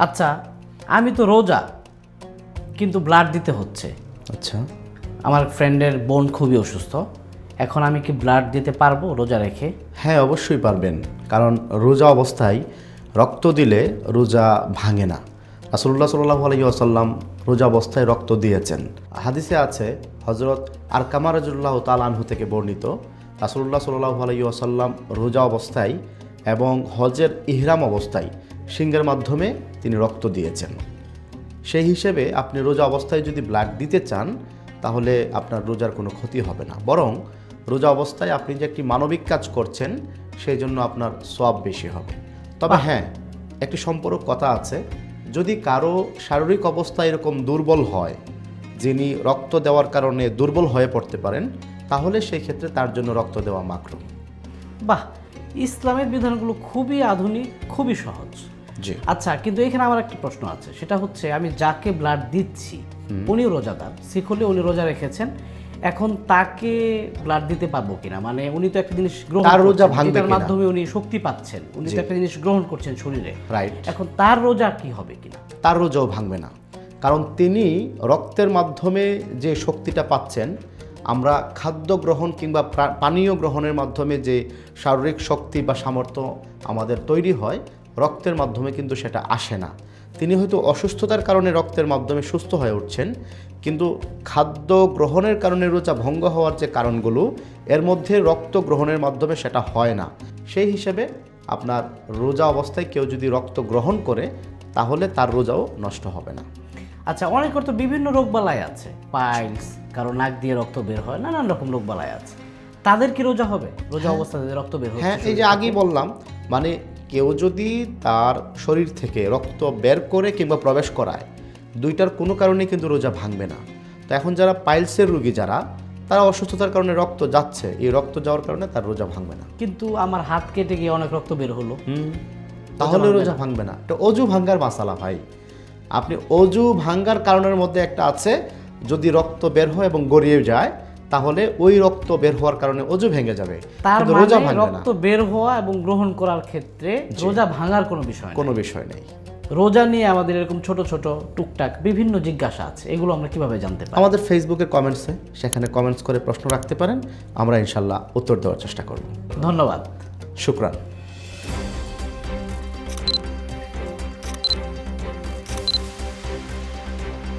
আচ্ছা, আমি তো রোজা, কিন্তু ব্লাড দিতে হচ্ছে। আচ্ছা, আমার ফ্রেন্ডের বোন খুবই অসুস্থ, এখন আমি কি ব্লাড দিতে পারবো রোজা রেখে? হ্যাঁ অবশ্যই পারবেন, কারণ রোজা অবস্থায় রক্ত দিলে রোজা ভাঙে না। রাসূলুল্লাহ সাল্লাল্লাহু আলাইহি ওয়াসাল্লাম রোজা অবস্থায় রক্ত দিয়েছেন। হাদিসে আছে, হযরত আরকামা রাদিয়াল্লাহু তাআলা আনহু থেকে বর্ণিত, রাসূলুল্লাহ সাল্লাল্লাহু আলাইহি ওয়াসাল্লাম রোজা অবস্থায় এবং হজের ইহরাম অবস্থায় সিংহের মাধ্যমে তিনি রক্ত দিয়েছেন। সেই হিসেবে আপনি রোজা অবস্থায় যদি ব্লাড দিতে চান তাহলে আপনার রোজার কোনো ক্ষতি হবে না, বরং রোজা অবস্থায় আপনি যে একটি মানবিক কাজ করছেন সেই জন্য আপনার সওয়াব বেশি হবে। তবে হ্যাঁ, একটি সম্পর্ক কথা আছে, যদি কারো শারীরিক অবস্থা এরকম দুর্বল হয়, যিনি রক্ত দেওয়ার কারণে দুর্বল হয়ে পড়তে পারেন, তাহলে সেই ক্ষেত্রে তার জন্য রক্ত দেওয়া মাকরুহ। বাহ, ইসলামের বিধানগুলো খুবই আধুনিক, খুবই সহজ। জি, আচ্ছা, কিন্তু এখানে আমার একটা প্রশ্ন আছে, সেটা হচ্ছে আমি যাকে ব্লাড দিচ্ছি উনিও রোজাদার, শিখ হলে উনি রোজা রেখেছেন, এখন তাকে ব্লাড দিতে পারবো কিনা? মানে উনি তো একটা জিনিস গ্রহণ তার রোজা করছেন, ভাঙবে যেটার কিনা? মাধ্যমে উনি শক্তি পাচ্ছেন, উনি তো একটা জিনিস গ্রহণ করছেন শরীরে, রাইট। এখন তার রোজা কি হবে কিনা? তার রোজাও ভাঙবে না, কারণ তিনি রক্তের মাধ্যমে যে শক্তিটা পাচ্ছেন, আমরা খাদ্য গ্রহণ কিংবা পানীয় গ্রহণের মাধ্যমে যে শারীরিক শক্তি বা সামর্থ্য আমাদের তৈরি হয়, রক্তের মাধ্যমে কিন্তু সেটা আসে না। তিনি হয়তো অসুস্থতার কারণে রক্তের মাধ্যমে সুস্থ হয়ে উঠছেন, কিন্তু খাদ্য গ্রহণের কারণে রোজা ভঙ্গ হওয়ার যে কারণগুলো, এর মধ্যে রক্ত গ্রহণের মাধ্যমে সেটা হয় না। সেই হিসেবে আপনার রোজা অবস্থায় কেউ যদি রক্ত গ্রহণ করে তাহলে তার রোজাও নষ্ট হবে না। আচ্ছা, অনেকের তো বিভিন্ন রোগবালাই আছে, পাইলস, কারো নাক দিয়ে রক্ত বের হয়, নানান রকম রোগবালাই আছে, তাদের কি রোজা হবে রোজা অবস্থায় যদি রক্ত বের হয়? হ্যাঁ, এই যে আগেই বললাম, মানে কেউ যদি তার শরীর থেকে রক্ত বের করে কিংবা প্রবেশ করায়, দুইটার কোনো কারণে কিন্তু রোজা ভাঙবে না। তো এখন যারা পাইলসের রোগী, যারা তারা অসুস্থতার কারণে রক্ত যাচ্ছে, এই রক্ত যাওয়ার কারণে তার রোজা ভাঙবে না। কিন্তু আমার হাত কেটে গিয়ে অনেক রক্ত বের হলো, তাহলে রোজা ভাঙবে না। এটা অজু ভাঙ্গার মাসালা ভাই। আপনি অজু ভাঙ্গার কারণের মধ্যে একটা আছে, যদি রক্ত বের হয় এবং গড়িয়ে যায় তাহলে ওই রক্ত বের হওয়ার কারণে অজু ভেঙে যাবে, তার কিন্তু রোজা মানে ভাঙবে না। রক্ত বের হওয়া এবং গ্রহণ করার ক্ষেত্রে রোজা ভাঙার কোনো বিষয় কোনো নেই। বিষয় নেই। রোজা নিয়ে আমাদের এরকম ছোট ছোট টুকটাক বিভিন্ন জিজ্ঞাসা আছে, এগুলো আমরা কিভাবে জানতে পারি? আমাদের ফেসবুকের কমেন্টসে, সেখানে কমেন্টস করে প্রশ্ন রাখতে পারেন, আমরা ইনশাল্লাহ উত্তর দেওয়ার চেষ্টা করব। ধন্যবাদ। শুকরান।